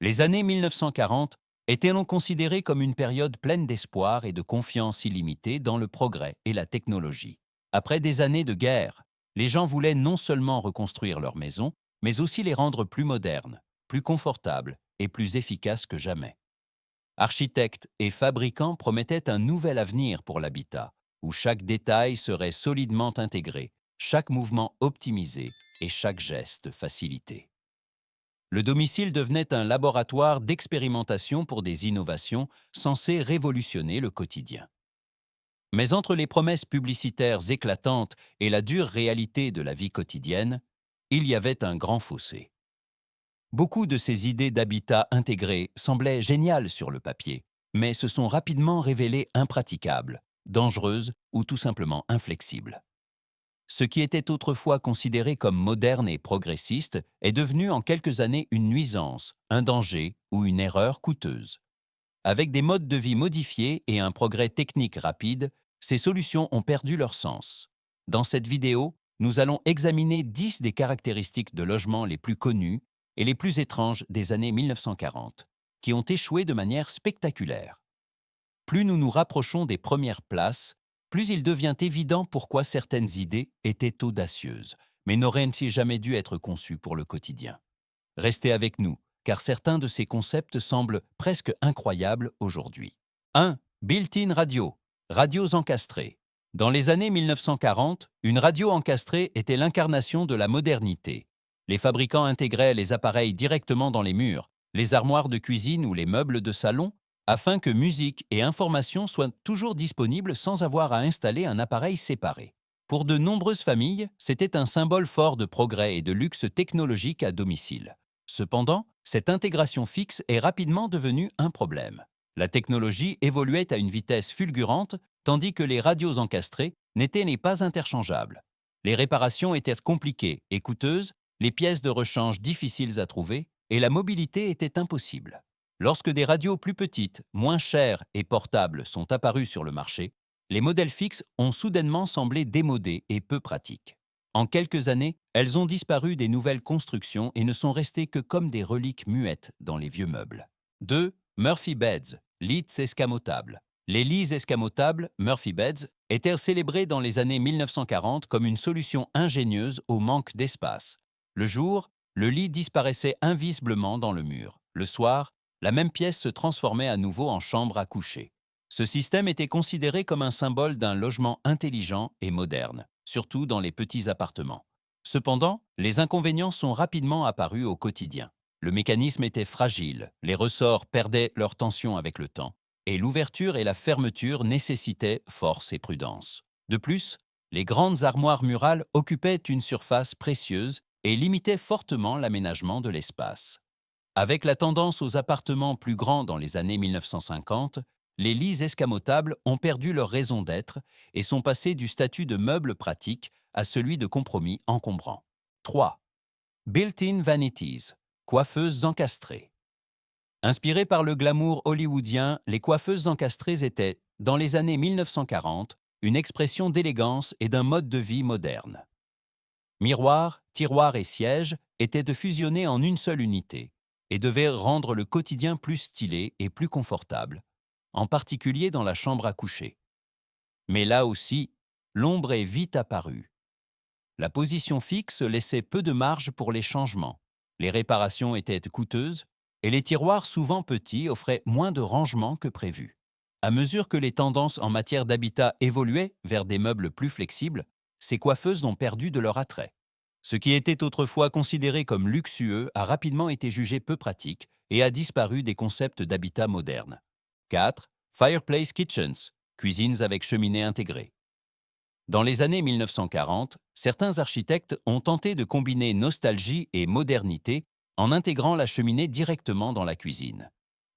Les années 1940 étaient considérées comme une période pleine d'espoir et de confiance illimitée dans le progrès et la technologie. Après des années de guerre, les gens voulaient non seulement reconstruire leurs maisons, mais aussi les rendre plus modernes, plus confortables et plus efficaces que jamais. Architectes et fabricants promettaient un nouvel avenir pour l'habitat, où chaque détail serait solidement intégré, chaque mouvement optimisé et chaque geste facilité. Le domicile devenait un laboratoire d'expérimentation pour des innovations censées révolutionner le quotidien. Mais entre les promesses publicitaires éclatantes et la dure réalité de la vie quotidienne, il y avait un grand fossé. Beaucoup de ces idées d'habitat intégré semblaient géniales sur le papier, mais se sont rapidement révélées impraticables, dangereuses ou tout simplement inflexibles. Ce qui était autrefois considéré comme moderne et progressiste est devenu en quelques années une nuisance, un danger ou une erreur coûteuse. Avec des modes de vie modifiés et un progrès technique rapide, ces solutions ont perdu leur sens. Dans cette vidéo, nous allons examiner 10 des caractéristiques de logements les plus connues et les plus étranges des années 1940, qui ont échoué de manière spectaculaire. Plus nous nous rapprochons des premières places, plus il devient évident pourquoi certaines idées étaient audacieuses, mais n'auraient-elles jamais dû être conçues pour le quotidien. Restez avec nous, car certains de ces concepts semblent presque incroyables aujourd'hui. 1. Built-in radio. Radios encastrées. Dans les années 1940, une radio encastrée était l'incarnation de la modernité. Les fabricants intégraient les appareils directement dans les murs, les armoires de cuisine ou les meubles de salon, afin que musique et information soient toujours disponibles sans avoir à installer un appareil séparé. Pour de nombreuses familles, c'était un symbole fort de progrès et de luxe technologique à domicile. Cependant, cette intégration fixe est rapidement devenue un problème. La technologie évoluait à une vitesse fulgurante, tandis que les radios encastrées n'étaient pas interchangeables. Les réparations étaient compliquées et coûteuses, les pièces de rechange difficiles à trouver, et la mobilité était impossible. Lorsque des radios plus petites, moins chères et portables sont apparues sur le marché, les modèles fixes ont soudainement semblé démodés et peu pratiques. En quelques années, elles ont disparu des nouvelles constructions et ne sont restées que comme des reliques muettes dans les vieux meubles. 2. Murphy Beds, lits escamotables. Les lits escamotables, Murphy Beds, étaient célébrés dans les années 1940 comme une solution ingénieuse au manque d'espace. Le jour, le lit disparaissait invisiblement dans le mur. Le soir, la même pièce se transformait à nouveau en chambre à coucher. Ce système était considéré comme un symbole d'un logement intelligent et moderne, surtout dans les petits appartements. Cependant, les inconvénients sont rapidement apparus au quotidien. Le mécanisme était fragile, les ressorts perdaient leur tension avec le temps, et l'ouverture et la fermeture nécessitaient force et prudence. De plus, les grandes armoires murales occupaient une surface précieuse et limitaient fortement l'aménagement de l'espace. Avec la tendance aux appartements plus grands dans les années 1950, les lits escamotables ont perdu leur raison d'être et sont passés du statut de meuble pratique à celui de compromis encombrant. 3. Built-in vanities, coiffeuses encastrées. Inspirées par le glamour hollywoodien, les coiffeuses encastrées étaient, dans les années 1940, une expression d'élégance et d'un mode de vie moderne. Miroirs, tiroirs et sièges étaient de fusionner en une seule unité et devaient rendre le quotidien plus stylé et plus confortable, en particulier dans la chambre à coucher. Mais là aussi, l'ombre est vite apparue. La position fixe laissait peu de marge pour les changements. Les réparations étaient coûteuses et les tiroirs souvent petits offraient moins de rangement que prévu. À mesure que les tendances en matière d'habitat évoluaient vers des meubles plus flexibles, ces coiffeuses ont perdu de leur attrait. Ce qui était autrefois considéré comme luxueux a rapidement été jugé peu pratique et a disparu des concepts d'habitat moderne. 4. Fireplace kitchens, cuisines avec cheminée intégrée. Dans les années 1940, certains architectes ont tenté de combiner nostalgie et modernité en intégrant la cheminée directement dans la cuisine.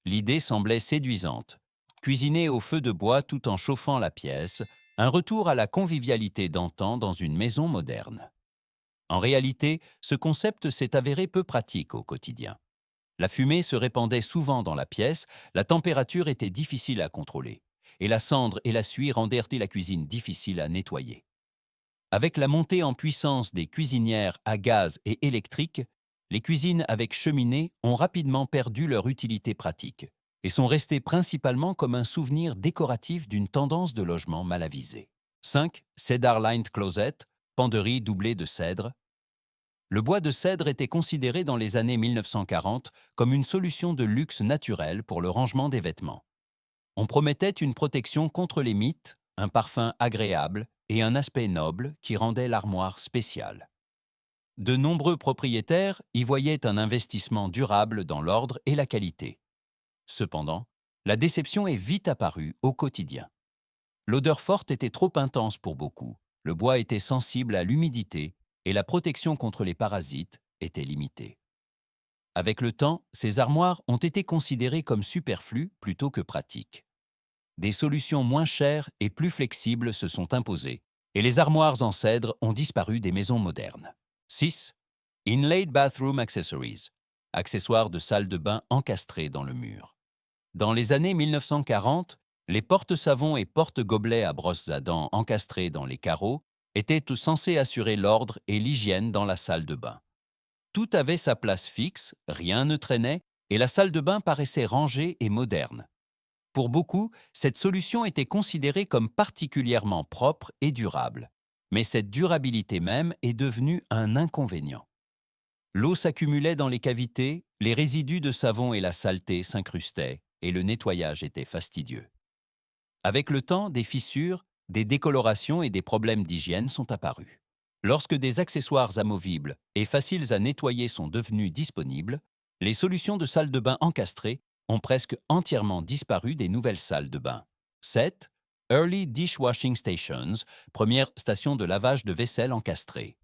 L'idée semblait séduisante. Cuisiner au feu de bois tout en chauffant la pièce, un retour à la convivialité d'antan dans une maison moderne. En réalité, ce concept s'est avéré peu pratique au quotidien. La fumée se répandait souvent dans la pièce, la température était difficile à contrôler, et la cendre et la suie rendaient la cuisine difficile à nettoyer. Avec la montée en puissance des cuisinières à gaz et électriques, les cuisines avec cheminée ont rapidement perdu leur utilité pratique et sont restées principalement comme un souvenir décoratif d'une tendance de logement mal avisée. 5. Cedar-lined closet, penderie doublée de cèdre. Le bois de cèdre était considéré dans les années 1940 comme une solution de luxe naturelle pour le rangement des vêtements. On promettait une protection contre les mites, un parfum agréable et un aspect noble qui rendait l'armoire spéciale. De nombreux propriétaires y voyaient un investissement durable dans l'ordre et la qualité. Cependant, la déception est vite apparue au quotidien. L'odeur forte était trop intense pour beaucoup, le bois était sensible à l'humidité et la protection contre les parasites était limitée. Avec le temps, ces armoires ont été considérées comme superflues plutôt que pratiques. Des solutions moins chères et plus flexibles se sont imposées, et les armoires en cèdre ont disparu des maisons modernes. 6. Inlaid bathroom accessories, accessoires de salle de bain encastrés dans le mur. Dans les années 1940, les porte-savons et porte-gobelets à brosses à dents encastrés dans les carreaux étaient censés assurer l'ordre et l'hygiène dans la salle de bain. Tout avait sa place fixe, rien ne traînait, et la salle de bain paraissait rangée et moderne. Pour beaucoup, cette solution était considérée comme particulièrement propre et durable. Mais cette durabilité même est devenue un inconvénient. L'eau s'accumulait dans les cavités, les résidus de savon et la saleté s'incrustaient, et le nettoyage était fastidieux. Avec le temps, des fissures, des décolorations et des problèmes d'hygiène sont apparus. Lorsque des accessoires amovibles et faciles à nettoyer sont devenus disponibles, les solutions de salles de bain encastrées ont presque entièrement disparu des nouvelles salles de bain. 7. Early Dishwashing Stations, première station de lavage de vaisselle encastrée.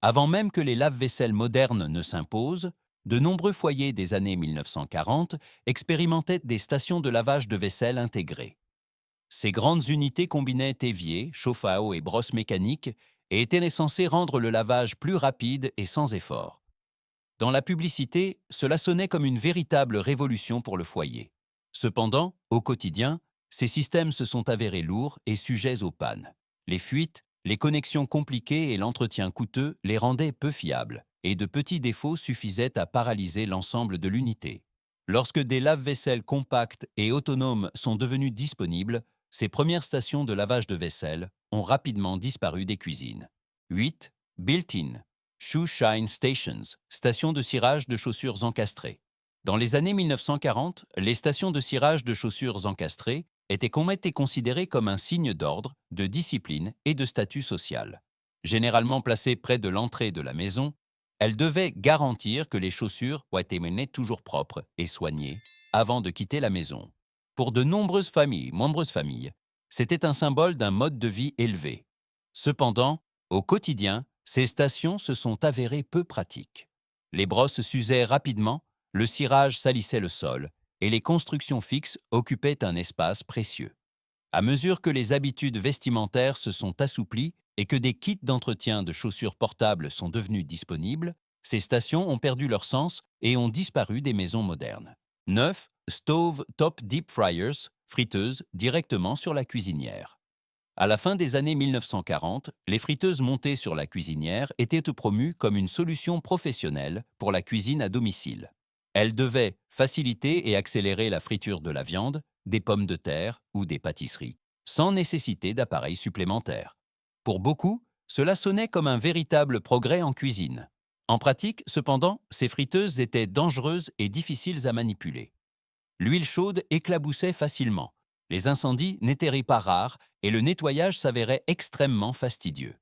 Avant même que les lave-vaisselle modernes ne s'imposent, de nombreux foyers des années 1940 expérimentaient des stations de lavage de vaisselle intégrées. Ces grandes unités combinaient évier, chauffe à eau et brosse mécanique et étaient censées rendre le lavage plus rapide et sans effort. Dans la publicité, cela sonnait comme une véritable révolution pour le foyer. Cependant, au quotidien, ces systèmes se sont avérés lourds et sujets aux pannes. Les fuites, les connexions compliquées et l'entretien coûteux les rendaient peu fiables, et de petits défauts suffisaient à paralyser l'ensemble de l'unité. Lorsque des lave-vaisselle compacts et autonomes sont devenus disponibles, ces premières stations de lavage de vaisselle ont rapidement disparu des cuisines. 8. Built-in. Shoe Shine Stations, stations de cirage de chaussures encastrées. Dans les années 1940, les stations de cirage de chaussures encastrées étaient considérées comme un signe d'ordre, de discipline et de statut social. Généralement placées près de l'entrée de la maison, elles devaient garantir que les chaussures ont été menées toujours propres et soignées avant de quitter la maison. Pour de nombreuses familles, c'était un symbole d'un mode de vie élevé. Cependant, au quotidien, ces stations se sont avérées peu pratiques. Les brosses s'usaient rapidement, le cirage salissait le sol, et les constructions fixes occupaient un espace précieux. À mesure que les habitudes vestimentaires se sont assouplies et que des kits d'entretien de chaussures portables sont devenus disponibles, ces stations ont perdu leur sens et ont disparu des maisons modernes. 9. Stove Top Deep Fryers, friteuses directement sur la cuisinière. À la fin des années 1940, les friteuses montées sur la cuisinière étaient promues comme une solution professionnelle pour la cuisine à domicile. Elles devaient faciliter et accélérer la friture de la viande, des pommes de terre ou des pâtisseries, sans nécessité d'appareils supplémentaires. Pour beaucoup, cela sonnait comme un véritable progrès en cuisine. En pratique, cependant, ces friteuses étaient dangereuses et difficiles à manipuler. L'huile chaude éclaboussait facilement. Les incendies n'étaient pas rares et le nettoyage s'avérait extrêmement fastidieux.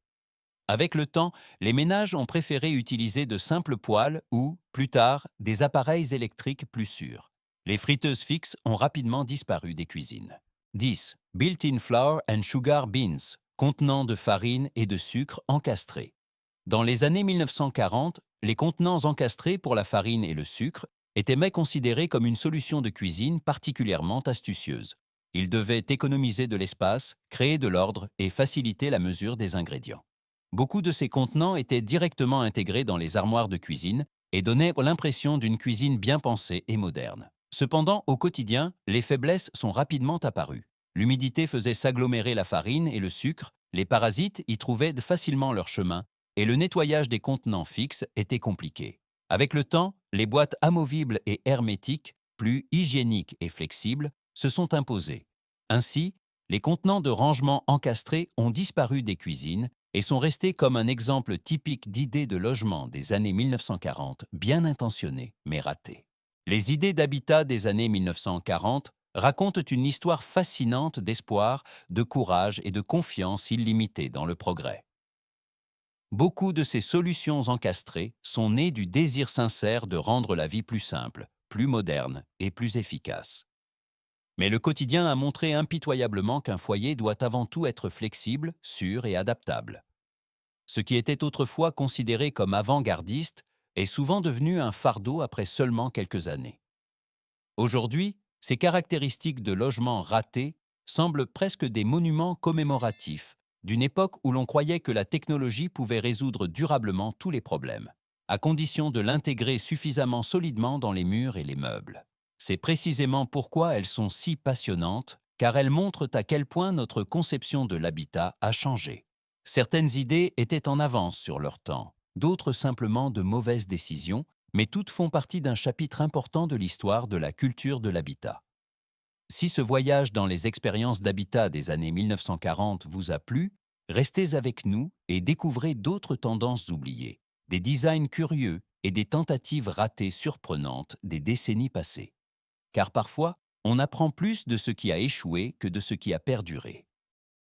Avec le temps, les ménages ont préféré utiliser de simples poêles ou, plus tard, des appareils électriques plus sûrs. Les friteuses fixes ont rapidement disparu des cuisines. 10. Built-in flour and sugar bins, contenants de farine et de sucre encastrés. Dans les années 1940, les contenants encastrés pour la farine et le sucre étaient considérés comme une solution de cuisine particulièrement astucieuse. Ils devaient économiser de l'espace, créer de l'ordre et faciliter la mesure des ingrédients. Beaucoup de ces contenants étaient directement intégrés dans les armoires de cuisine et donnaient l'impression d'une cuisine bien pensée et moderne. Cependant, au quotidien, les faiblesses sont rapidement apparues. L'humidité faisait s'agglomérer la farine et le sucre, les parasites y trouvaient facilement leur chemin, et le nettoyage des contenants fixes était compliqué. Avec le temps, les boîtes amovibles et hermétiques, plus hygiéniques et flexibles, se sont imposées. Ainsi, les contenants de rangement encastrés ont disparu des cuisines et sont restés comme un exemple typique d'idées de logement des années 1940, bien intentionnées mais ratées. Les idées d'habitat des années 1940 racontent une histoire fascinante d'espoir, de courage et de confiance illimitée dans le progrès. Beaucoup de ces solutions encastrées sont nées du désir sincère de rendre la vie plus simple, plus moderne et plus efficace. Mais le quotidien a montré impitoyablement qu'un foyer doit avant tout être flexible, sûr et adaptable. Ce qui était autrefois considéré comme avant-gardiste est souvent devenu un fardeau après seulement quelques années. Aujourd'hui, ces caractéristiques de logement ratés semblent presque des monuments commémoratifs d'une époque où l'on croyait que la technologie pouvait résoudre durablement tous les problèmes, à condition de l'intégrer suffisamment solidement dans les murs et les meubles. C'est précisément pourquoi elles sont si passionnantes, car elles montrent à quel point notre conception de l'habitat a changé. Certaines idées étaient en avance sur leur temps, d'autres simplement de mauvaises décisions, mais toutes font partie d'un chapitre important de l'histoire de la culture de l'habitat. Si ce voyage dans les expériences d'habitat des années 1940 vous a plu, restez avec nous et découvrez d'autres tendances oubliées, des designs curieux et des tentatives ratées surprenantes des décennies passées. Car parfois, on apprend plus de ce qui a échoué que de ce qui a perduré.